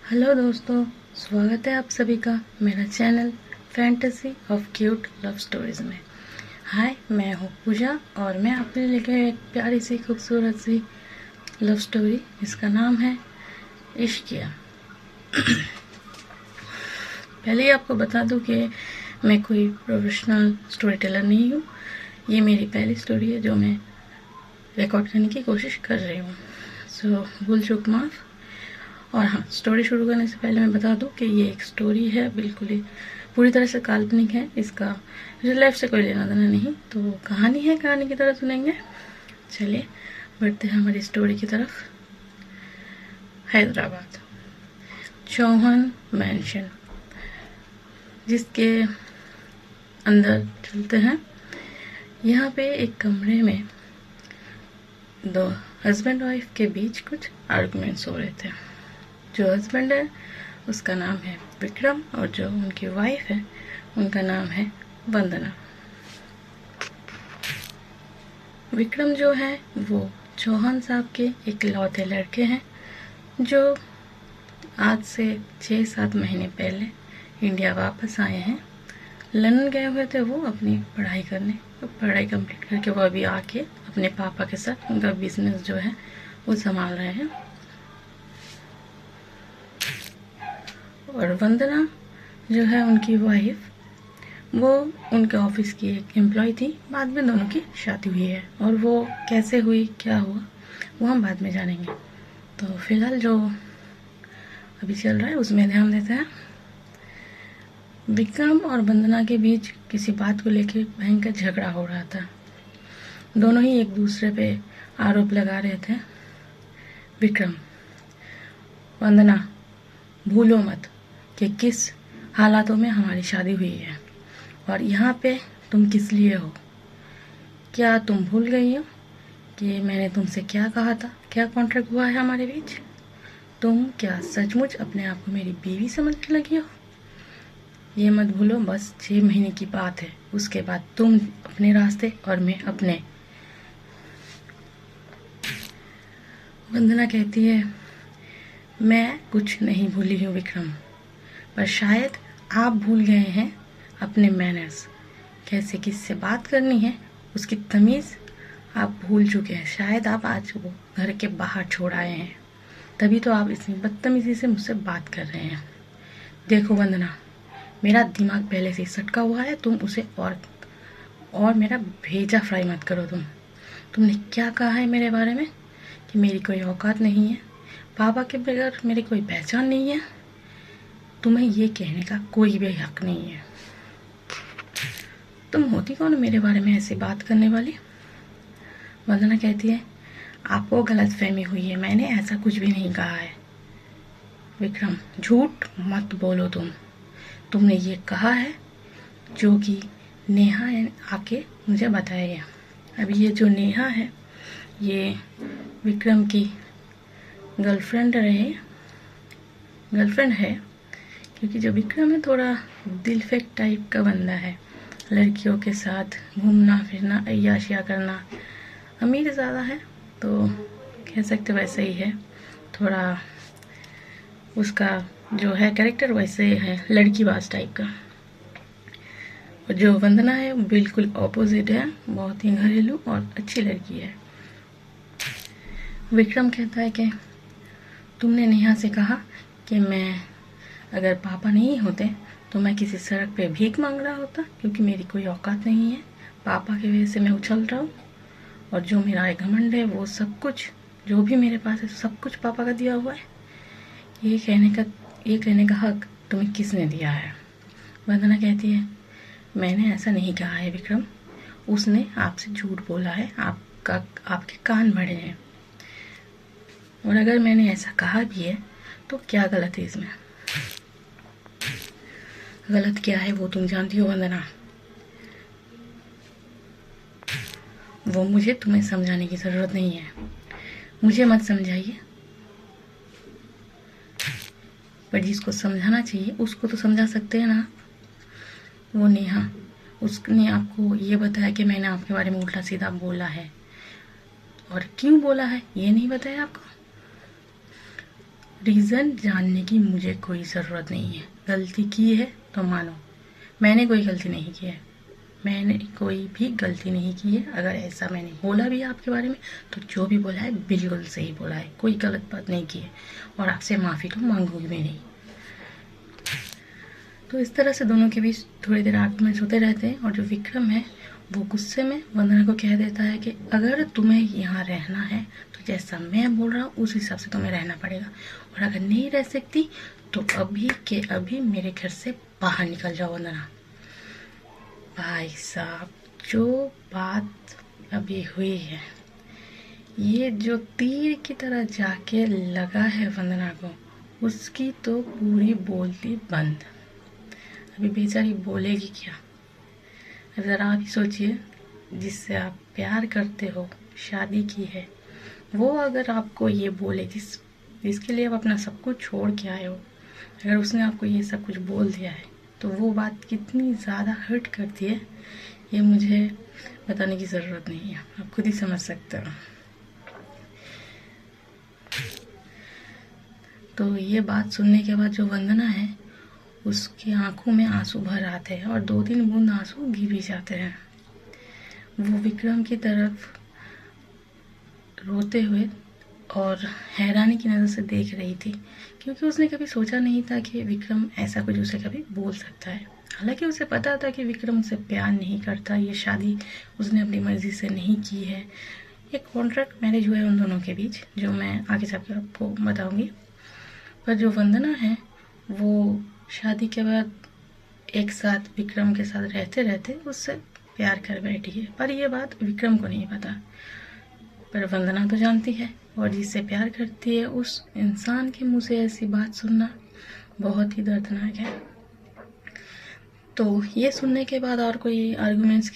Hello दोस्तों, स्वागत है आप सभी का मेरा channel fantasy of cute love stories में। हाय, मैं हूँ पूजा और मैं आपके लिए लेकर एक प्यारी सी खूबसूरत सी लव स्टोरी जिसका नाम है इश्किया। पहले ही आपको बता दूँ कि मैं कोई प्रोफेशनल स्टोरी टेलर नहीं हूँ। ये मेरी पहली स्टोरी है जो मैं रिकॉर्ड करने की कोशिश कर रही हूँ। सो भूल चूक माफ़। और हाँ, स्टोरी शुरू करने से पहले मैं बता दूं कि ये एक स्टोरी है, बिल्कुल ही पूरी तरह से काल्पनिक है। इसका रियल लाइफ से कोई लेना देना नहीं, तो कहानी है, कहानी की तरह सुनेंगे। चलिए बढ़ते हैं हमारी स्टोरी की तरफ। हैदराबाद, चौहान मैंशन, जिसके अंदर चलते हैं। यहाँ पे एक कमरे में दो हस्बैंड वाइफ के बीच कुछ आर्गुमेंट्स हो रहे थे। जो हस्बैंड है उसका नाम है विक्रम और जो उनकी वाइफ है उनका नाम है वंदना। विक्रम जो है वो चौहान साहब के इकलौते लड़के हैं जो आज से 6-7 महीने पहले इंडिया वापस आए हैं। लंदन गए हुए थे वो अपनी पढ़ाई करने, पढ़ाई कंप्लीट करके वो अभी आके अपने पापा के साथ उनका बिजनेस जो है वो संभाल रहे हैं। और वंदना जो है उनकी वाइफ, वो उनके ऑफिस की एक एम्प्लॉय थी। बाद में दोनों की शादी हुई है और वो कैसे हुई, क्या हुआ, वो हम बाद में जानेंगे। तो फिलहाल जो अभी चल रहा है उसमें ध्यान देते हैं। विक्रम और वंदना के बीच किसी बात को लेकर भयंकर झगड़ा हो रहा था। दोनों ही एक दूसरे पे आरोप लगा रहे थे। विक्रम, वंदना, भूलो मत कि किस हालातों में हमारी शादी हुई है और यहाँ पे तुम किस लिए हो। क्या तुम भूल गई हो कि मैंने तुमसे क्या कहा था, क्या कॉन्ट्रैक्ट हुआ है हमारे बीच। तुम क्या सचमुच अपने आप को मेरी बीवी समझने लगी हो। ये मत भूलो, बस 6 महीने की बात है, उसके बाद तुम अपने रास्ते और मैं अपने। वंदना कहती है, मैं कुछ नहीं भूली हूँ विक्रम, पर शायद आप भूल गए हैं अपने मैनर्स। कैसे किससे बात करनी है उसकी तमीज़ आप भूल चुके हैं। शायद आप आज वो घर के बाहर छोड़ आए हैं, तभी तो आप इतनी बदतमीज़ी से मुझसे बात कर रहे हैं। देखो वंदना, मेरा दिमाग पहले से सटका हुआ है, तुम उसे और मेरा भेजा फ्राई मत करो। तुमने क्या कहा है मेरे बारे में कि मेरी कोई औकात नहीं है, पापा के बगैर मेरी कोई पहचान नहीं है। तुम्हें ये कहने का कोई भी हक नहीं है। तुम होती कौन मेरे बारे में ऐसी बात करने वाली। वंदना कहती है, आपको गलतफहमी हुई है, मैंने ऐसा कुछ भी नहीं कहा है। विक्रम, झूठ मत बोलो। तुमने ये कहा है जो कि नेहा ने आके मुझे बताया। अभी ये जो नेहा है ये विक्रम की गर्लफ्रेंड है, क्योंकि जो विक्रम है थोड़ा दिलफेक टाइप का बंदा है। लड़कियों के साथ घूमना फिरना, अय्याशियाँ करना, अमीर ज़्यादा है तो कह सकते वैसे ही है। थोड़ा उसका जो है कैरेक्टर वैसे है, लड़कीबाज टाइप का। और जो वंदना है बिल्कुल ऑपोजिट है, बहुत ही घरेलू और अच्छी लड़की है। विक्रम कहता है कि तुमने नेहा से कहा कि मैं अगर पापा नहीं होते तो मैं किसी सड़क पे भीख मांग रहा होता, क्योंकि मेरी कोई औकात नहीं है। पापा की वजह से मैं उछल रहा हूँ और जो मेरा एक घमंड है वो सब कुछ जो भी मेरे पास है सब कुछ पापा का दिया हुआ है। ये कहने का हक तुम्हें किसने दिया है। वंदना कहती है, मैंने ऐसा नहीं कहा है विक्रम, उसने आपसे झूठ बोला है, आपके कान भरे हैं। और अगर मैंने ऐसा कहा भी है तो क्या गलत है इसमें। गलत क्या है वो तुम जानती हो वंदना। वो मुझे तुम्हें समझाने की जरूरत नहीं है, मुझे मत समझाइए। पर जिसको समझाना चाहिए उसको तो समझा सकते हैं ना। वो नेहा, उसने आपको ये बताया कि मैंने आपके बारे में उल्टा सीधा बोला है, और क्यों बोला है ये नहीं बताया आपको। रीज़न जानने की मुझे कोई ज़रूरत नहीं है। गलती की है तो मानो। मैंने कोई गलती नहीं की है, मैंने कोई भी गलती नहीं की है। अगर ऐसा मैंने बोला भी आपके बारे में तो जो भी बोला है बिल्कुल सही बोला है, कोई गलत बात नहीं की है और आपसे माफ़ी तो मांगूंगी भी नहीं। तो इस तरह से दोनों के बीच थोड़ी देर आर्गुमेंट्स होते रहते हैं और जो विक्रम है वो गुस्से में वंदना को कह देता है कि अगर तुम्हें यहाँ रहना है तो जैसा मैं बोल रहा हूँ उस हिसाब से तुम्हें रहना पड़ेगा, और अगर नहीं रह सकती तो अभी के अभी मेरे घर से बाहर निकल जाओ वंदना। भाई साहब, जो बात अभी हुई है, ये जो तीर की तरह जाके लगा है वंदना को, उसकी तो पूरी बोलती बंद। अभी बेचारी बोलेगी क्या? अब ज़रा आप ही सोचिए, जिससे आप प्यार करते हो, शादी की है, वो अगर आपको ये बोले जिसके लिए आप अपना सब कुछ छोड़ के आए हो, अगर उसने आपको ये सब कुछ बोल दिया है तो वो बात कितनी ज़्यादा हर्ट करती है, ये मुझे बताने की ज़रूरत नहीं है, आप खुद ही समझ सकते हो। तो ये बात सुनने के बाद जो वंदना है उसकी आंखों में आंसू भर आते हैं और 2-3 बूंद आंसू गिर भी जाते हैं। वो विक्रम की तरफ रोते हुए और हैरानी की नज़र से देख रही थी, क्योंकि उसने कभी सोचा नहीं था कि विक्रम ऐसा कुछ उसे कभी बोल सकता है। हालांकि उसे पता था कि विक्रम उसे प्यार नहीं करता, ये शादी उसने अपनी मर्जी से नहीं की है, एक कॉन्ट्रैक्ट मैरिज हुआ है उन दोनों के बीच, जो मैं आगे चलकर आपको बताऊंगी। पर जो वंदना है वो शादी के बाद एक साथ विक्रम के साथ रहते रहते उससे प्यार कर बैठी है, पर यह बात विक्रम को नहीं पता। पर वंदना तो जानती है, और जिससे प्यार करती है उस इंसान के मुंह से ऐसी बात सुनना बहुत ही दर्दनाक है। तो ये सुनने के बाद और कोई आर्गुमेंट्स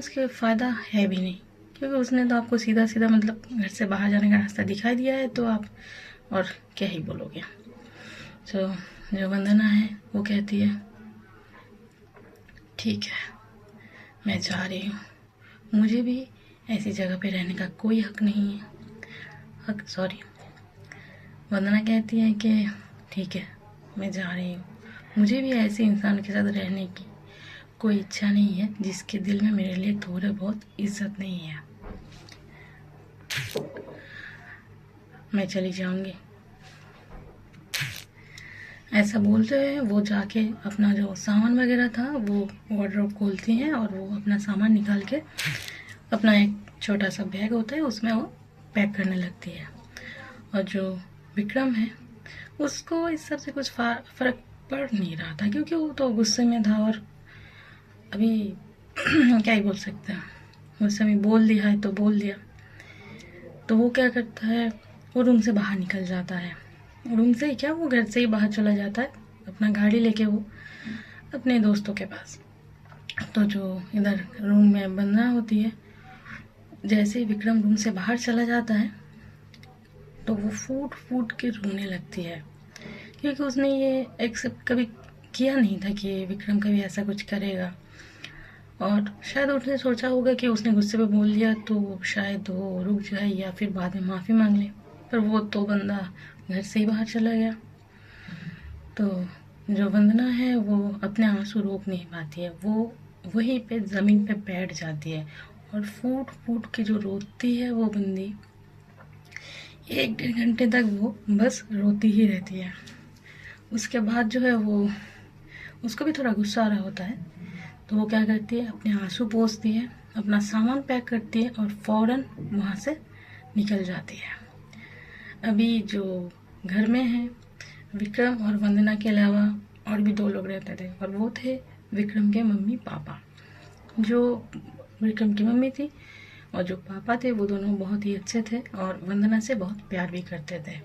के फ़ायदा है भी नहीं, क्योंकि उसने तो आपको सीधा सीधा मतलब घर से बाहर जाने का रास्ता दिखाई दिया है, तो आप और क्या ही बोलोगे। तो जो वंदना है वो कहती है, ठीक है मैं जा रही हूँ, मुझे भी ऐसी जगह पे रहने का कोई हक नहीं है। वंदना कहती है कि ठीक है मैं जा रही हूँ, मुझे भी ऐसे इंसान के साथ रहने की कोई इच्छा नहीं है जिसके दिल में मेरे लिए थोड़ा बहुत इज्जत नहीं है, मैं चली जाऊंगी। ऐसा बोलते हुए वो जाके अपना जो सामान वगैरह था वो वार्डरोब खोलती हैं और वो अपना सामान निकाल के अपना एक छोटा सा बैग होता है उसमें वो पैक करने लगती है। और जो विक्रम है उसको इस सब से कुछ फर्क पड़ नहीं रहा था, क्योंकि वो तो गुस्से में था और अभी क्या ही बोल सकता है, गुस्से में बोल दिया है तो बोल दिया। तो वो क्या करता है, वो रूम से बाहर निकल जाता है, रूम से ही क्या वो घर से ही बाहर चला जाता है अपना गाड़ी लेके वो अपने दोस्तों के पास। तो जो इधर रूम में वंदना होती है, जैसे ही विक्रम रूम से बाहर चला जाता है तो वो फूट फूट के रोने लगती है, क्योंकि उसने ये एक्सेप्ट कभी किया नहीं था कि विक्रम कभी ऐसा कुछ करेगा। और शायद उसने सोचा होगा कि उसने गुस्से में बोल दिया तो शायद वो रुक जाए या फिर बाद में माफ़ी मांग ले, पर वो तो बंदा घर से ही बाहर चला गया। तो जो वंदना है वो अपने आंसू रोक नहीं पाती है, वो वहीं पे ज़मीन पे बैठ जाती है और फूट फूट के जो रोती है वो बंदी 1-1.5 घंटे तक वो बस रोती ही रहती है। उसके बाद जो है वो उसको भी थोड़ा गुस्सा आ रहा होता है, तो वो क्या करती है, अपने आंसू पोंछती है, अपना सामान पैक करती है और फौरन वहाँ से निकल जाती है। अभी जो घर में है विक्रम और वंदना के अलावा और भी 2 लोग रहते थे, और वो थे विक्रम के मम्मी पापा। जो विक्रम की मम्मी थी और जो पापा थे वो दोनों बहुत ही अच्छे थे और वंदना से बहुत प्यार भी करते थे,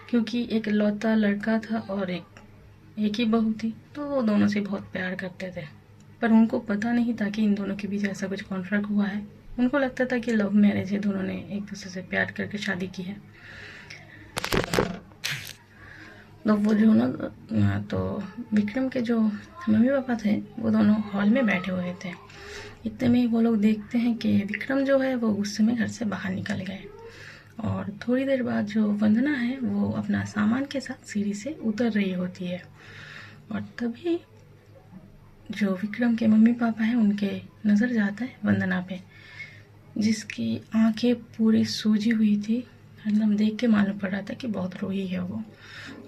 क्योंकि एक लौता लड़का था और एक ही बहू थी, तो वो दोनों से बहुत प्यार करते थे। पर उनको पता नहीं था कि इन दोनों के बीच ऐसा कुछ कॉन्ट्रैक्ट हुआ है। उनको लगता था कि लव मैरिज है, दोनों ने एक दूसरे से प्यार करके शादी की है। तो वो जो ना, तो विक्रम के जो मम्मी पापा थे वो दोनों हॉल में बैठे हुए थे इतने में ही वो लोग देखते हैं कि विक्रम जो है वो गुस्से में घर से बाहर निकल गए। और थोड़ी देर बाद जो वंदना है वो अपना सामान के साथ सीढ़ी से उतर रही होती है, और तभी जो विक्रम के मम्मी पापा हैं उनके नज़र जाता है वंदना पे, जिसकी आंखें पूरी सूजी हुई थी। एकदम देख के मालूम पड़ रहा था कि बहुत रोई है वो,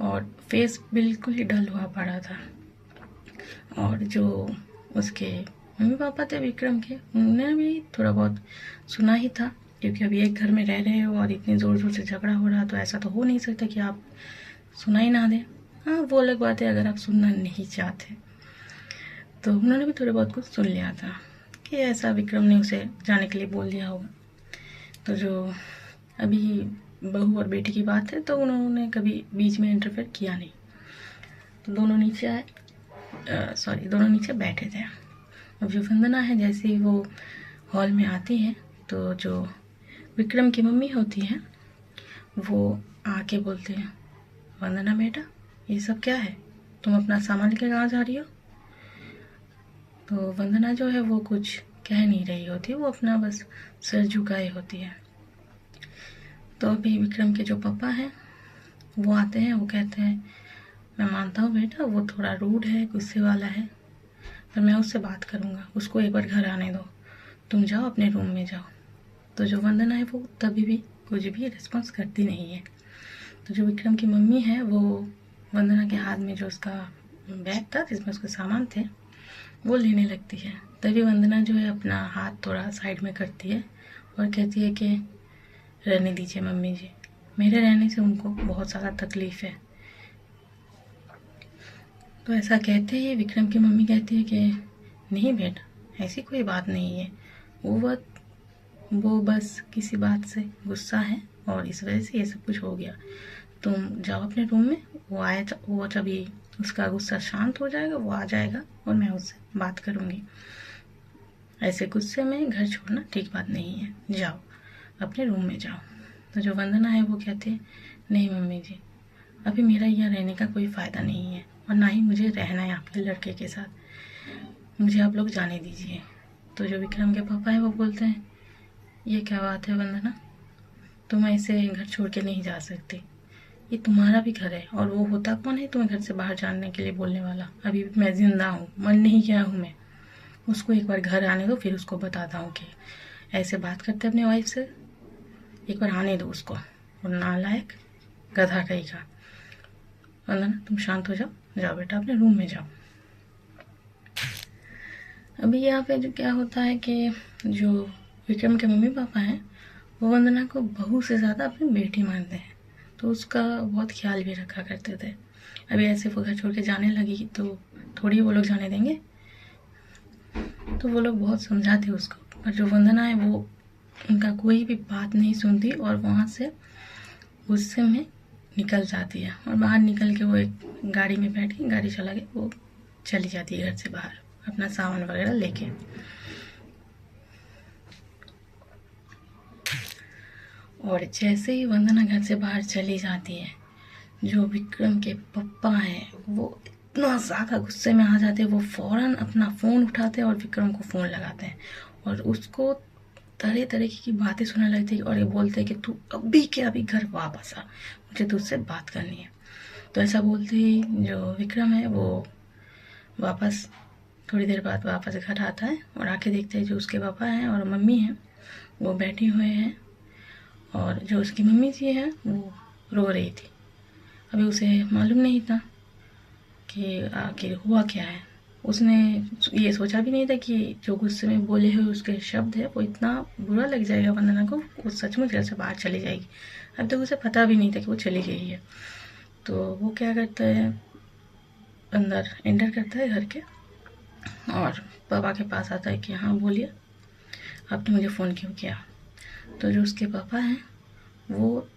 और फेस बिल्कुल ही डल हुआ पड़ा था। और जो उसके मम्मी पापा थे विक्रम के, उन्होंने भी थोड़ा बहुत सुना ही था, क्योंकि अभी एक घर में रह रहे हो और इतनी ज़ोर ज़ोर से झगड़ा हो रहा, तो ऐसा तो हो नहीं सकता कि आप सुना ही ना दें। हाँ, वो अलग बात है अगर आप सुनना नहीं चाहते। तो उन्होंने भी थोड़ा बहुत कुछ सुन लिया था कि ऐसा विक्रम ने उसे जाने के लिए बोल दिया होगा। तो जो अभी बहू और बेटी की बात है, तो उन्होंने कभी बीच में इंटरफेयर किया नहीं। तो दोनों नीचे आए, दोनों नीचे बैठे थे। अब जो वंदना है, जैसे ही वो हॉल में आती है, तो जो विक्रम की मम्मी होती है वो आके बोलते हैं, वंदना बेटा, ये सब क्या है? तुम अपना सामान लेकर कहाँ जा रही हो? तो वंदना जो है वो कुछ कह नहीं रही होती, वो अपना बस सर झुकाए होती है। तो अभी विक्रम के जो पापा हैं वो आते हैं, वो कहते हैं, मैं मानता हूँ बेटा वो थोड़ा रूड है, गुस्से वाला है, पर मैं उससे बात करूँगा, उसको एक बार घर आने दो, तुम जाओ अपने रूम में जाओ। तो जो वंदना है वो तभी भी कुछ भी रिस्पॉन्स करती नहीं है। तो जो विक्रम की मम्मी है वो वंदना के हाथ में जो उसका बैग था जिसमें उसके सामान थे वो लेने लगती है। तभी वंदना जो है अपना हाथ थोड़ा साइड में करती है और कहती है कि रहने दीजिए मम्मी जी, मेरे रहने से उनको बहुत ज़्यादा तकलीफ़ है। तो ऐसा कहते ही विक्रम की मम्मी कहती है कि नहीं बेटा, ऐसी कोई बात नहीं है, वो बस किसी बात से गुस्सा है और इस वजह से ये सब कुछ हो गया। तुम जाओ अपने रूम में, वो जब ही उसका गुस्सा शांत हो जाएगा वो आ जाएगा और मैं उससे बात करूँगी। ऐसे गुस्से में घर छोड़ना ठीक बात नहीं है, जाओ अपने रूम में जाओ। तो जो वंदना है वो कहती है, नहीं मम्मी जी, अभी मेरा यहाँ रहने का कोई फ़ायदा नहीं है और ना ही मुझे रहना है आपके लड़के के साथ, मुझे आप लोग जाने दीजिए। तो जो विक्रम के पापा है वो बोलते हैं, ये क्या बात है वंदना, तुम ऐसे घर छोड़ के नहीं जा सकती, ये तुम्हारा भी घर है, और वो होता कौन है तुम्हें घर से बाहर जाने के लिए बोलने वाला? अभी मैं जिंदा हूँ, मन नहीं किया हूँ मैं, उसको एक बार घर आने दो, फिर उसको बताता हूँ कि ऐसे बात करते अपने वाइफ से, एक बार आने दो उसको, और नालायक गधा कहीं का। वंदना तुम शांत हो जाओ, जाओ बेटा अपने रूम में जाओ। अभी यहाँ पे जो क्या होता है कि जो विक्रम के मम्मी पापा हैं वो वंदना को बहू से ज़्यादा अपनी बेटी मानते हैं, तो उसका बहुत ख्याल भी रखा करते थे। अभी ऐसे वो घर छोड़ के जाने लगी तो थोड़ी वो लोग जाने देंगे, तो वो लोग बहुत समझाते उसको, पर जो वंदना है वो उनका कोई भी बात नहीं सुनती और वहाँ से गुस्से में निकल जाती है, और बाहर निकल के वो एक गाड़ी में बैठ के गाड़ी चला के वो चली जाती है घर से बाहर अपना सामान वगैरह लेके। और जैसे ही वंदना घर से बाहर चली जाती है, जो विक्रम के पप्पा हैं वो इतना ज़्यादा गुस्से में आ जाते हैं, वो फ़ौरन अपना फ़ोन उठाते हैं और विक्रम को फ़ोन लगाते हैं और उसको तरह तरह की बातें सुनने लगती है, और ये बोलते हैं कि तू अभी के अभी घर वापस आ, मुझे तुझसे बात करनी है। तो ऐसा बोलते ही जो विक्रम है वो वापस थोड़ी देर बाद वापस घर आता है और आके देखते हैं जो उसके पापा हैं और मम्मी हैं वो बैठे हुए हैं, और जो उसकी मम्मी जी है वो रो रही थी। अभी उसे मालूम नहीं था कि आखिर हुआ क्या है, उसने ये सोचा भी नहीं था कि जो गुस्से में बोले हुए उसके शब्द है वो इतना बुरा लग जाएगा वंदना को, वो सचमुच घर से बाहर चली जाएगी। अब तक उसे पता भी नहीं था कि वो चली गई है। तो वो क्या करता है, अंदर एंटर करता है घर के और पापा के पास आता है कि हाँ बोलिए, आपने मुझे फ़ोन क्यों किया? तो जो उसके पापा हैं वो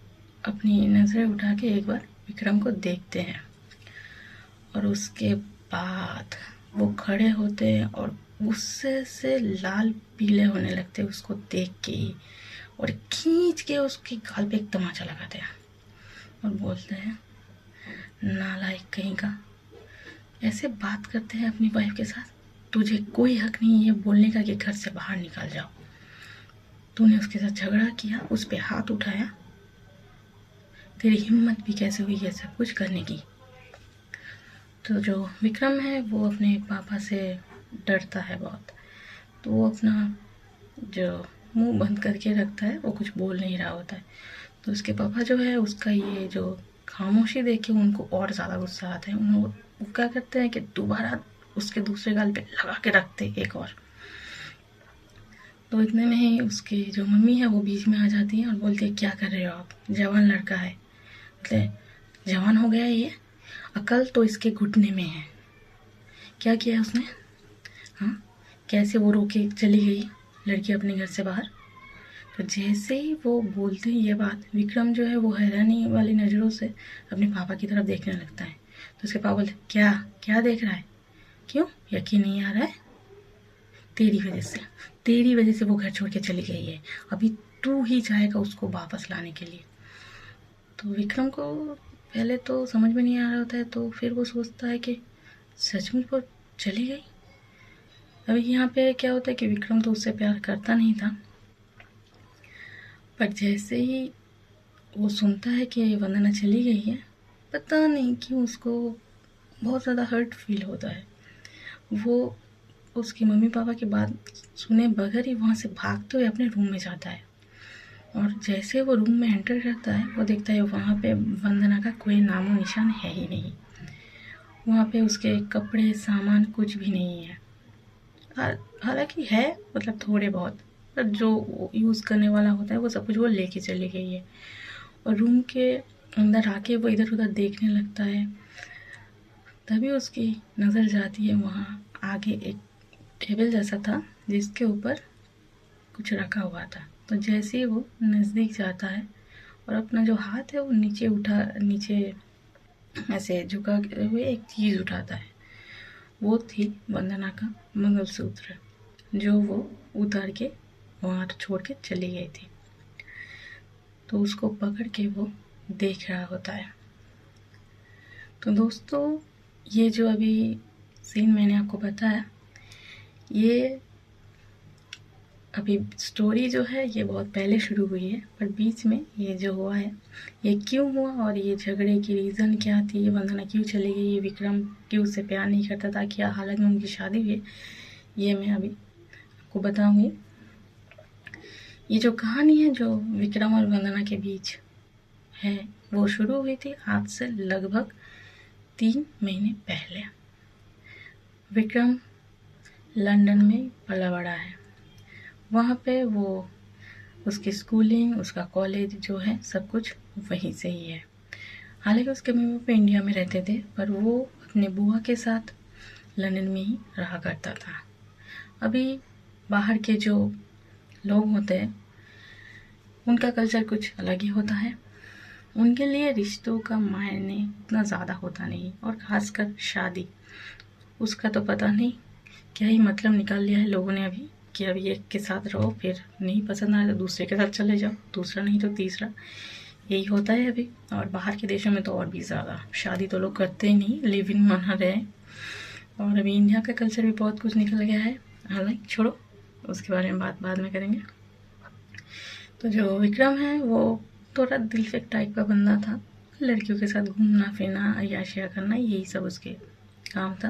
अपनी नज़रें उठा के एक बार विक्रम को देखते हैं, और उसके बाद वो खड़े होते हैं और गुस्से से लाल पीले होने लगते हैं उसको देख के ही, और खींच के उसके गाल पे एक तमाचा लगाते हैं और बोलते हैं, नालायक कहीं का, ऐसे बात करते हैं अपनी वाइफ के साथ, तुझे कोई हक नहीं है बोलने का कि घर से बाहर निकल जाओ। तूने उसके साथ झगड़ा किया, उस पर हाथ उठाया, तेरी हिम्मत भी कैसे हुई ये सब कुछ करने की। तो जो विक्रम है वो अपने पापा से डरता है बहुत, तो वो अपना जो मुंह बंद करके रखता है, वो कुछ बोल नहीं रहा होता है। तो उसके पापा जो है उसका ये जो खामोशी देख के उनको और ज़्यादा गुस्सा आता है। वो क्या करते हैं कि दोबारा उसके दूसरे गाल पे लगा के रखते एक और। तो इतने में ही उसकी जो मम्मी है वो बीच में आ जाती है और बोलती है क्या कर रहे हो आप, जवान लड़का है, मतलब जवान हो गया ये, अकल तो इसके घुटने में है। क्या किया उसने, हाँ, कैसे वो रोके चली गई लड़की अपने घर से बाहर। तो जैसे ही वो बोलते हैं ये बात, विक्रम जो है वो हैरानी वाली नज़रों से अपने पापा की तरफ देखने लगता है। तो उसके पापा बोलते क्या क्या देख रहा है, क्यों यकीन नहीं आ रहा है, तेरी वजह से वो घर छोड़ के चली गई है, अभी तू ही जाएगा उसको वापस लाने के लिए। तो विक्रम को पहले तो समझ में नहीं आ रहा होता है, तो फिर वो सोचता है कि सचमुच वो चली गई। अभी यहाँ पे क्या होता है कि विक्रम तो उससे प्यार करता नहीं था, पर जैसे ही वो सुनता है कि वंदना चली गई है, पता नहीं क्यों उसको बहुत ज़्यादा हर्ट फील होता है। वो उसकी मम्मी पापा की बात सुने बगैर ही वहाँ से भागते हुए अपने रूम में जाता है। और जैसे वो रूम में एंटर करता है, वो देखता है वहाँ पे वंदना का कोई नामो निशान है ही नहीं। वहाँ पे उसके कपड़े सामान कुछ भी नहीं है। हालांकि है, मतलब थोड़े बहुत, पर जो यूज़ करने वाला होता है वो सब कुछ वो लेके चली गई है। और रूम के अंदर आके वो इधर उधर देखने लगता है, तभी उसकी नज़र जाती है वहाँ आगे एक टेबल जैसा था जिसके ऊपर कुछ रखा हुआ था। तो जैसे ही वो नज़दीक जाता है और अपना जो हाथ है वो नीचे ऐसे झुका हुए एक चीज़ उठाता है, वो थी वंदना का मंगलसूत्र, जो वो उतार के वहाँ छोड़ के चली गई थी। तो उसको पकड़ के वो देख रहा होता है। तो दोस्तों, ये जो अभी सीन मैंने आपको बताया, ये अभी स्टोरी जो है ये बहुत पहले शुरू हुई है, पर बीच में ये जो हुआ है ये क्यों हुआ और ये झगड़े की रीज़न क्या थी, वंदना क्यों चली गई, ये विक्रम क्यों उससे प्यार नहीं करता था, क्या हालत में उनकी शादी हुई, ये मैं अभी आपको बताऊंगी। ये जो कहानी है जो विक्रम और वंदना के बीच है, वो शुरू हुई थी आज से लगभग 3 महीने पहले। विक्रम लंदन में पला बड़ा है, वहाँ पे वो उसकी स्कूलिंग, उसका कॉलेज जो है सब कुछ वहीं से ही है। हालांकि उसके मम्मी पापा इंडिया में रहते थे, पर वो अपने बुआ के साथ लंदन में ही रहा करता था। अभी बाहर के जो लोग होते हैं उनका कल्चर कुछ अलग ही होता है। उनके लिए रिश्तों का मायने उतना ज़्यादा होता नहीं, और ख़ासकर शादी, उसका तो पता नहीं क्या ही मतलब निकाल लिया है लोगों ने अभी, कि अभी एक के साथ रहो, फिर नहीं पसंद आए तो दूसरे के साथ चले जाओ, दूसरा नहीं तो तीसरा, यही होता है अभी। और बाहर के देशों में तो और भी ज़्यादा, शादी तो लोग करते ही नहीं, लिव इन मना रहे हैं। और अभी इंडिया का कल्चर भी बहुत कुछ निकल गया है, हालांकि छोड़ो, उसके बारे में बात बाद में करेंगे। तो जो विक्रम है वो थोड़ा दिलफेक टाइप का बंदा था, लड़कियों के साथ घूमना फिरना, अय्याशिया करना, यही सब उसके काम था।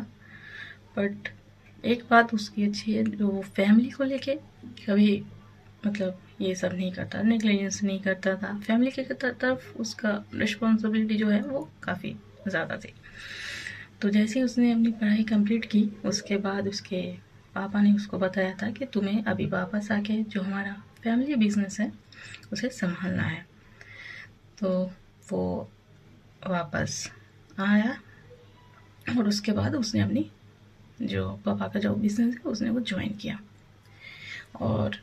बट एक बात उसकी अच्छी है, जो वो फैमिली को लेके कभी मतलब ये सब नहीं करता, नेग्लिजेंस नहीं करता था। फैमिली के तरफ उसका रिस्पॉन्सिबिलिटी जो है वो काफ़ी ज़्यादा थी। तो जैसे ही उसने अपनी पढ़ाई कंप्लीट की, उसके बाद उसके पापा ने उसको बताया था कि तुम्हें अभी वापस आके जो हमारा फैमिली बिजनेस है उसे संभालना है। तो वो वापस आया और उसके बाद उसने अपनी जो पापा का जो बिजनेस है उसने वो ज्वाइन किया। और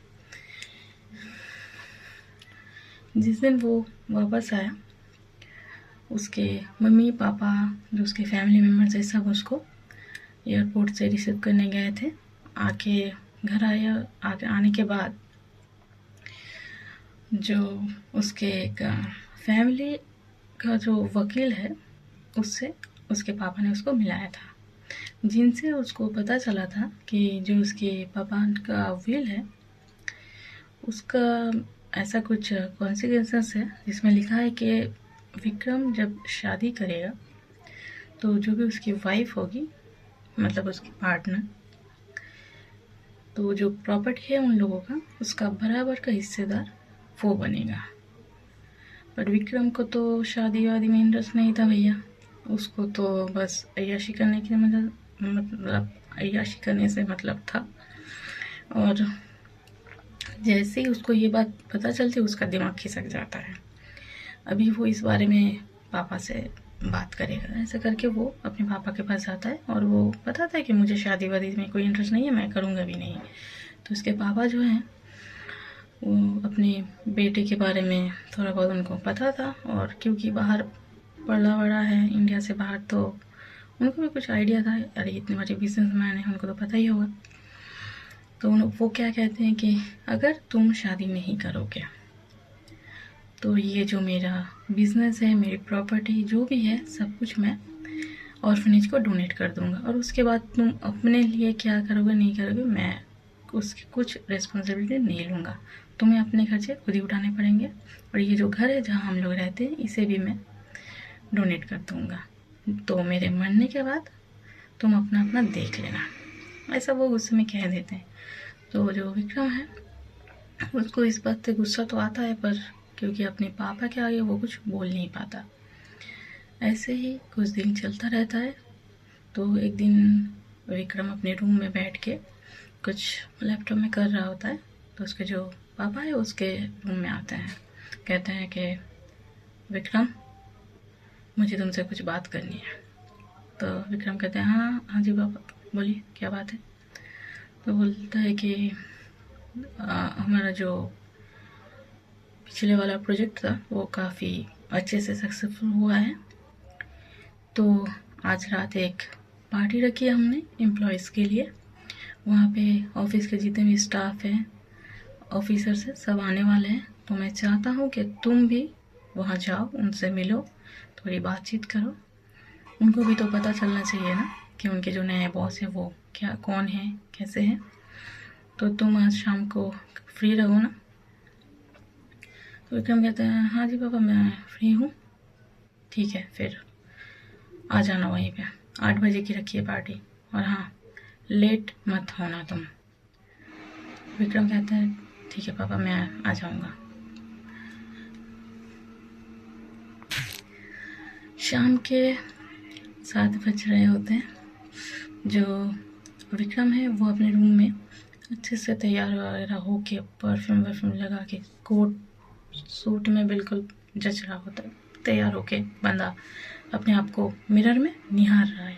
जिस दिन वो वापस आया, उसके मम्मी पापा जो उसके फैमिली मेम्बर्स है सब उसको एयरपोर्ट से रिसीव करने गए थे। आके घर आने के बाद जो उसके फैमिली का जो वकील है, उससे उसके पापा ने उसको मिलाया था। जिनसे उसको पता चला था कि जो उसके पापा का विल है उसका ऐसा कुछ कॉन्सिक्वेंसेस है जिसमें लिखा है कि विक्रम जब शादी करेगा तो जो भी उसकी वाइफ होगी, मतलब उसकी पार्टनर, तो जो प्रॉपर्टी है उन लोगों का उसका बराबर का हिस्सेदार वो बनेगा। पर विक्रम को तो शादी वादी में इंटरेस्ट नहीं था भैया, उसको तो बस अय्याशी करने की मतलब अय्याशी करने से मतलब था। और जैसे ही उसको ये बात पता चलती उसका दिमाग खिसक जाता है। अभी वो इस बारे में पापा से बात करेगा, ऐसा करके वो अपने पापा के पास जाता है और वो बताता है कि मुझे शादी वादी में कोई इंटरेस्ट नहीं है, मैं करूँगा भी नहीं। तो उसके पापा जो हैं वो अपने बेटे के बारे में थोड़ा बहुत उनको पता था, और क्योंकि बाहर पला बड़ा है इंडिया से बाहर, तो उनको भी कुछ आइडिया था, अरे इतने बड़े बिजनेसमैन हैं, उनको तो पता ही होगा। तो वो क्या कहते हैं कि अगर तुम शादी नहीं करोगे तो ये जो मेरा बिजनेस है, मेरी प्रॉपर्टी जो भी है, सब कुछ मैं ऑर्फनेज को डोनेट कर दूंगा, और उसके बाद तुम अपने लिए क्या करोगे नहीं करोगे मैं उसकी कुछ रिस्पॉन्सिबिलिटी नहीं लूँगा, तुम्हें अपने खर्चे खुद ही उठाने पड़ेंगे, और ये जो घर है जहाँ हम लोग रहते हैं इसे भी मैं डोनेट कर दूँगा, तो मेरे मरने के बाद तुम अपना अपना देख लेना। ऐसा वो गुस्से में कह देते हैं। तो जो विक्रम है उसको इस बात से गुस्सा तो आता है, पर क्योंकि अपने पापा के आगे वो कुछ बोल नहीं पाता। ऐसे ही कुछ दिन चलता रहता है। तो एक दिन विक्रम अपने रूम में बैठ के कुछ लैपटॉप में कर रहा होता है, तो उसके जो पापा है उसके रूम में आते हैं, कहते हैं कि विक्रम मुझे तुमसे कुछ बात करनी है। तो विक्रम कहते हैं हाँ हाँ जी पापा बोलिए क्या बात है। तो बोलता है कि हमारा जो पिछले वाला प्रोजेक्ट था वो काफ़ी अच्छे से सक्सेसफुल हुआ है, तो आज रात एक पार्टी रखी है हमने एम्प्लॉयज़ के लिए। वहाँ पे ऑफिस के जितने भी स्टाफ हैं, ऑफिसर्स हैं, सब आने वाले हैं, तो मैं चाहता हूँ कि तुम भी वहाँ जाओ, उनसे मिलो, थोड़ी बातचीत करो। उनको भी तो पता चलना चाहिए ना कि उनके जो नए बॉस हैं वो क्या कौन है कैसे हैं। तो तुम आज शाम को फ्री रहो ना। तो विक्रम कहते हैं हाँ जी पापा मैं फ्री हूँ, ठीक है फिर आ जाना वहीं पे, 8 बजे की रखिए पार्टी, और हाँ लेट मत होना तुम। विक्रम कहते हैं ठीक है पापा मैं आ जाऊँगा। शाम के 7 बज रहे होते हैं। जो विक्रम है वो अपने रूम में अच्छे से तैयार वगैरह होके परफ्यूम वर्फ्यूम लगा के कोट सूट में बिल्कुल जच रहा होता है, तैयार होके बंदा अपने आप को मिरर में निहार रहा है।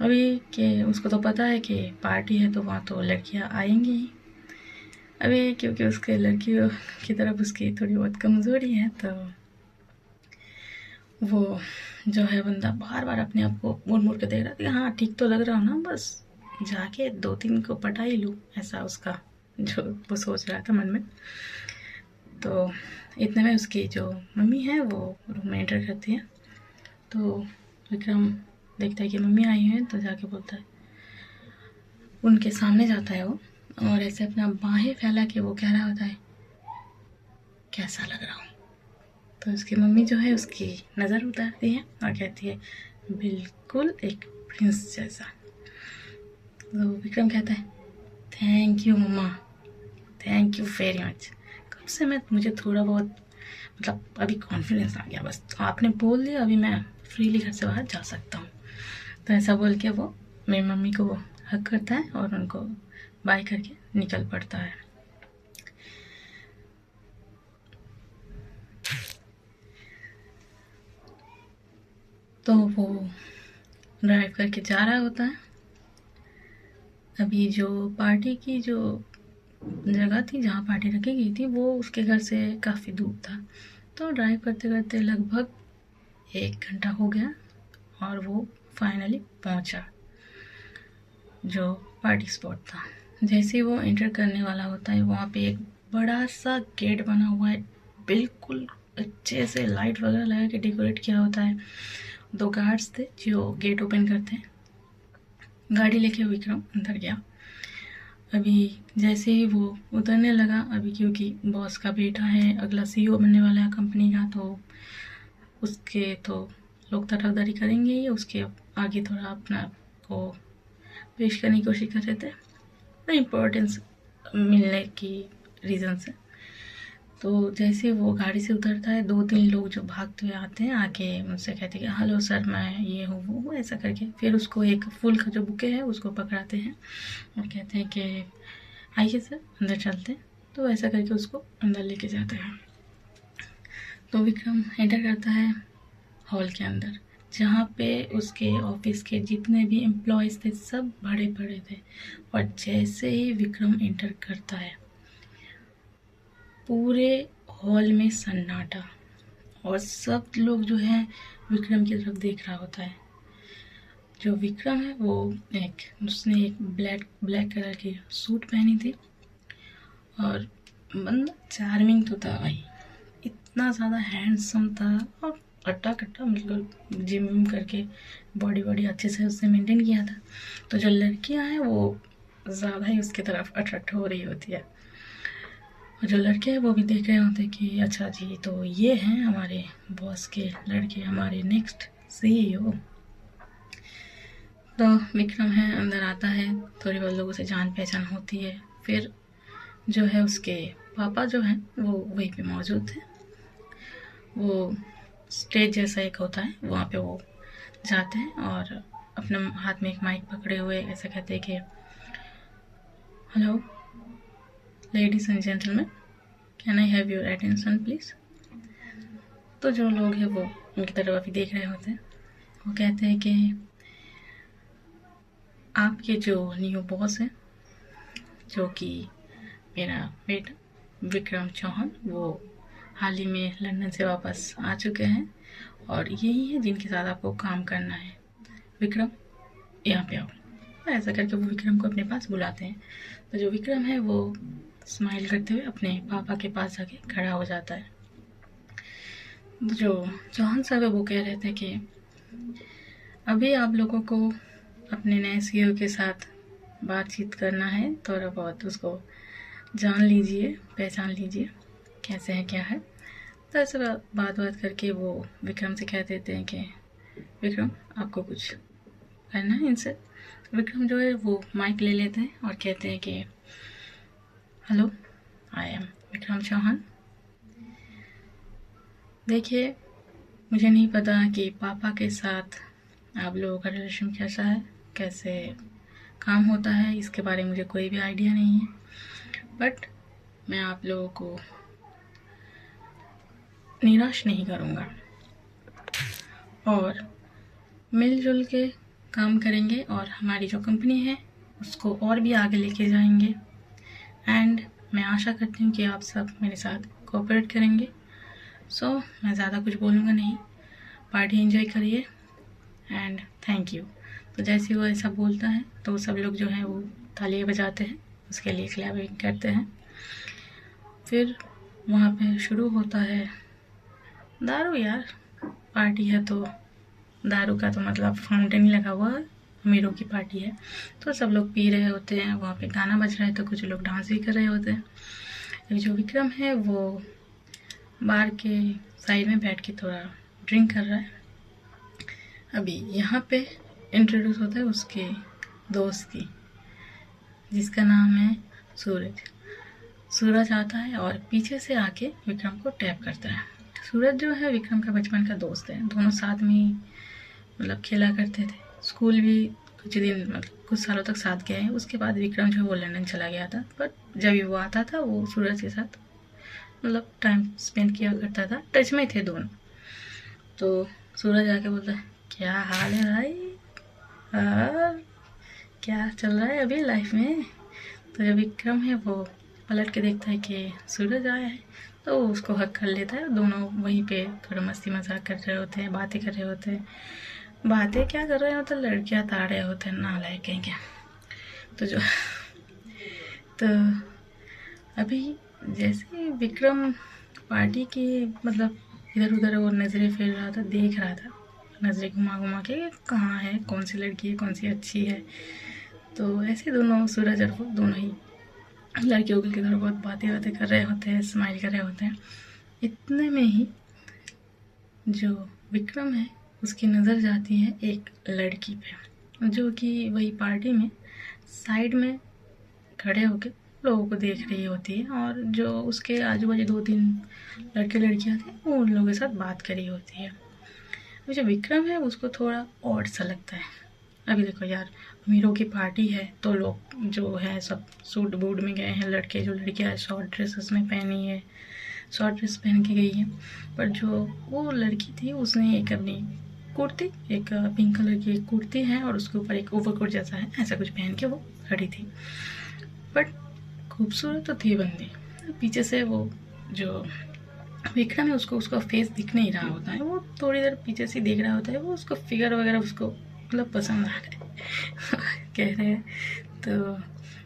अभी के उसको तो पता है कि पार्टी है तो वहाँ तो लड़कियाँ आएंगी ही। अभी क्योंकि उसके लड़कियों की तरफ उसकी थोड़ी बहुत कमज़ोरी है, तो वो जो है बंदा बार बार अपने आप को मुड़ मुड़ के देख रहा था कि हाँ ठीक तो लग रहा हो ना, बस जाके 2-3 को पटा ही लूँ, ऐसा उसका जो वो सोच रहा था मन में। तो इतने में उसकी जो मम्मी है वो रूम में एंटर करती है। तो विक्रम देखता है कि मम्मी आई हैं, तो जाके बोलता है, उनके सामने जाता है वो, और ऐसे अपना बाहें फैला के वो कह रहा होता है कैसा लग रहा हूँ। तो उसकी मम्मी जो है उसकी नज़र उतारती है और कहती है बिल्कुल एक प्रिंस जैसा। तो विक्रम कहता है thank you mama, thank you very much. कब से मुझे थोड़ा बहुत मतलब अभी कॉन्फिडेंस आ गया, बस आपने बोल दिया अभी मैं फ्रीली घर से बाहर जा सकता हूँ। तो ऐसा बोल के वो मेरी मम्मी को हक करता है और उनको बाय करके निकल पड़ता है। तो वो ड्राइव करके जा रहा होता है। अभी जो पार्टी की जो जगह थी जहाँ पार्टी रखी गई थी वो उसके घर से काफ़ी दूर था, तो ड्राइव करते करते लगभग 1 घंटा हो गया और वो फाइनली पहुँचा जो पार्टी स्पॉट था। जैसे ही वो एंटर करने वाला होता है वहाँ पे एक बड़ा सा गेट बना हुआ है, बिल्कुल अच्छे से लाइट वगैरह लगा के डेकोरेट किया होता है। 2 गार्ड्स थे जो गेट ओपन करते हैं। गाड़ी लेके विक्रम अंदर गया। अभी जैसे ही वो उतरने लगा, अभी क्योंकि बॉस का बेटा है, अगला सीईओ बनने वाला है कंपनी का, तो उसके तो लोग तरफदारी करेंगे ही। उसके आगे थोड़ा अपना को पेश करने की कोशिश कर रहे थे, तो इम्पोर्टेंस मिलने की रीज़न से। तो जैसे वो गाड़ी से उतरता है, 2-3 लोग जो भागते हुए आते हैं, आके उनसे कहते हैं कि हेलो सर, मैं ये हूँ वो ऐसा करके। फिर उसको एक फूल का जो बुके है उसको पकड़ाते हैं और कहते हैं कि आइए सर अंदर चलते हैं। तो ऐसा करके उसको अंदर लेके जाते हैं। तो विक्रम एंटर करता है हॉल के अंदर, जहाँ पे उसके ऑफिस के जितने भी एम्प्लॉयज़ थे सब बड़े बड़े थे। और जैसे ही विक्रम एंटर करता है, पूरे हॉल में सन्नाटा, और सब लोग जो है विक्रम की तरफ देख रहा होता है। जो विक्रम है वो उसने एक ब्लैक कलर की सूट पहनी थी, और बंदा चार्मिंग तो था भाई, इतना ज़्यादा हैंडसम था, और अट्टा कट्टा बिल्कुल जिम करके बॉडी अच्छे से उसने मेंटेन किया था। तो जो लड़कियां हैं वो ज़्यादा ही उसकी तरफ अट्रैक्ट हो रही होती है, और जो लड़के हैं वो भी देख रहे होते हैं कि अच्छा जी, तो ये हैं हमारे बॉस के लड़के, हमारे नेक्स्ट सीईओ। तो विक्रम है अंदर आता है, थोड़ी बहुत लोगों से जान पहचान होती है। फिर जो है उसके पापा जो हैं वो वहीं पे मौजूद थे। वो स्टेज जैसा एक होता है, वहाँ पे वो जाते हैं और अपने हाथ में एक माइक पकड़े हुए ऐसा कहते हैं कि hello ladies and gentleman, can I have your attention please. तो जो लोग हैं वो उनकी तरफ अभी देख रहे होते हैं। वो कहते हैं कि आपके जो न्यू बॉस है, जो कि मेरा बेटा विक्रम चौहान, वो हाल ही में लंदन से वापस आ चुके हैं, और यही है जिनके साथ आपको काम करना है। विक्रम यहाँ पे आओ। ऐसा करके वो विक्रम को अपने पास बुलाते हैं। तो जो विक्रम है वो स्माइल करते हुए अपने पापा के पास आके खड़ा हो जाता है। जो चौहान साहब है वो कह रहे थे कि अभी आप लोगों को अपने नए सीईओ के साथ बातचीत करना है, थोड़ा बहुत उसको जान लीजिए, पहचान लीजिए कैसे है क्या है। तो ऐसा बात करके वो विक्रम से कह देते हैं कि विक्रम आपको कुछ करना है इनसे। विक्रम जो है वो माइक ले लेते हैं और कहते हैं कि hello, I am Vikram Chauhan. देखिए, मुझे नहीं पता कि पापा के साथ आप लोगों का रिलेशन कैसा है, कैसे काम होता है, इसके बारे में मुझे कोई भी आइडिया नहीं है। बट मैं आप लोगों को निराश नहीं करूँगा, और मिलजुल के काम करेंगे और हमारी जो कंपनी है उसको और भी आगे लेके जाएंगे। एंड मैं आशा करती हूँ कि आप सब मेरे साथ कोऑपरेट करेंगे। सो मैं ज़्यादा कुछ बोलूँगा नहीं, पार्टी एंजॉय करिए एंड थैंक यू। तो जैसे वो ऐसा बोलता है तो सब लोग जो है वो तालियां बजाते हैं, उसके लिए क्लैपिंग करते हैं। फिर वहाँ पे शुरू होता है दारू। यार पार्टी है तो दारू का तो मतलब फाउंटेन ही लगा हुआ है, अमीरों की पार्टी है तो सब लोग पी रहे होते हैं। वहाँ पे गाना बज रहा है तो कुछ लोग डांस भी कर रहे होते हैं। जो विक्रम है वो बार के साइड में बैठ के थोड़ा ड्रिंक कर रहा है। अभी यहाँ पे इंट्रोड्यूस होता है उसके दोस्त की, जिसका नाम है सूरज। सूरज आता है और पीछे से आके विक्रम को टैप करता है। सूरज जो है विक्रम का बचपन का दोस्त है, दोनों साथ में ही मतलब खेला करते थे, स्कूल भी कुछ दिन मतलब कुछ सालों तक साथ गए हैं। उसके बाद विक्रम जो है वो लंदन चला गया था, बट जब भी वो आता था वो सूरज के साथ मतलब टाइम स्पेंड किया करता था, टच में थे दोनों। तो सूरज आके बोलता है क्या हाल है भाई, क्या चल रहा है अभी लाइफ में। तो जब विक्रम है वो पलट के देखता है कि सूरज आया है तो उसको हक कर लेता है। दोनों वहीं पे थोड़ा मस्ती मजाक कर रहे होते हैं, बातें कर रहे होते हैं। बातें क्या कर रहे होते हैं, लड़कियां ताड़ रहे होते हैं, नालायक कहीं क्या। तो अभी जैसे विक्रम पार्टी की मतलब इधर उधर वो नज़रें फेर रहा था, देख रहा था, नज़रें घुमा घुमा के कहाँ है, कौन सी लड़की है, कौन सी अच्छी है। तो ऐसे दोनों सूरज और वो दोनों ही लड़कियों के थोड़ा बहुत बातें बातें कर रहे होते हैं, स्माइल कर रहे होते हैं। इतने में ही जो विक्रम है उसकी नज़र जाती है एक लड़की पे, जो कि वही पार्टी में साइड में खड़े होकर लोगों को देख रही होती है, और जो उसके आजू बाजू 2-3 लड़के लड़कियां थे वो उन लोगों के साथ बात कर रही होती है। अब जो विक्रम है उसको थोड़ा ऑड सा लगता है। अभी देखो यार, अमीरों की पार्टी है तो लोग जो है सब सूट बूट में गए हैं, लड़के जो लड़कियां शॉर्ट ड्रेसेस में पहनी है, शॉर्ट ड्रेस पहन के गई है। पर जो वो लड़की थी उसने एक अपनी कुर्ती, एक पिंक कलर की एक कुर्ती है और उसके ऊपर एक ओवरकोट जैसा है, ऐसा कुछ पहन के वो खड़ी थी। बट खूबसूरत तो थी बंदी। पीछे से वो जो विक्रम है उसको उसका फेस दिख नहीं रहा होता है, वो थोड़ी देर पीछे से देख रहा होता है, वो उसको फिगर वगैरह उसको मतलब पसंद आ गए कह रहे हैं। तो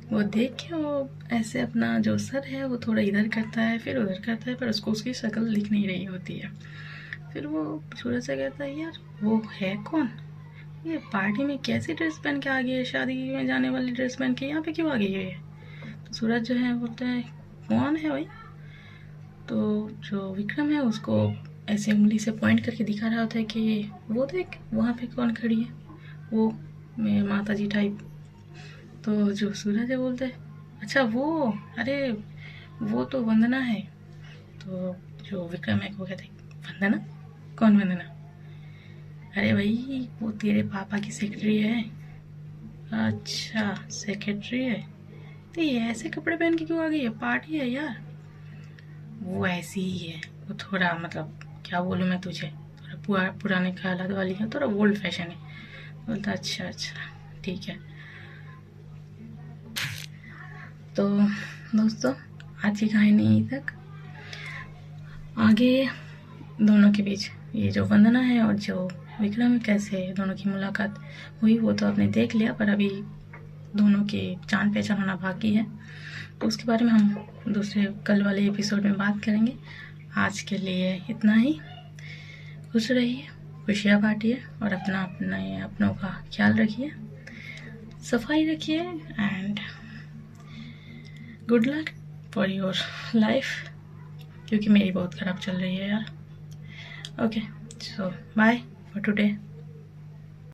वो देख के वो ऐसे अपना जो सर है वो थोड़ा इधर करता है फिर उधर करता है, पर उसको उसकी शक्ल दिख नहीं रही होती है। फिर वो सूरज से कहता है, यार वो है कौन, ये पार्टी में कैसी ड्रेस पहन के आ गई है, शादी में जाने वाली ड्रेस पहन के यहाँ पे क्यों आ गई है। तो सूरज जो है बोलता है, कौन है भाई। तो जो विक्रम है उसको ऐसे उंगली से पॉइंट करके दिखा रहा होता है कि वो देख वहाँ पे कौन खड़ी है, वो मेरी माता जी टाइप। तो जो सूरज है बोलते है, अच्छा वो, अरे वो तो वंदना है। तो जो विक्रम है वो कहते वंदना, कौन वंदना। अरे भाई वो तेरे पापा की सेक्रेटरी है। अच्छा सेक्रेटरी है, तो ये ऐसे कपड़े पहन के क्यों आ गई है, पार्टी है यार। वो ऐसी ही है, वो थोड़ा मतलब क्या बोलूँ मैं तुझे, थोड़ा पुराने ख्यालात वाली है, थोड़ा ओल्ड फैशन है। बोलता अच्छा अच्छा ठीक है। तो दोस्तों आज की कहानी यहीं तक। आगे दोनों के बीच ये जो वंदना है और जो विक्रम है कैसे दोनों की मुलाकात हुई वो तो आपने देख लिया, पर अभी दोनों के जान पहचान होना बाकी है, तो उसके बारे में हम दूसरे कल वाले एपिसोड में बात करेंगे। आज के लिए इतना ही। खुश रहिए, खुशियाँ बांटिए और अपनों का ख्याल रखिए, सफाई रखिए, and good luck for your life, क्योंकि मेरी बहुत ख़राब चल रही है यार। Okay, so bye for today.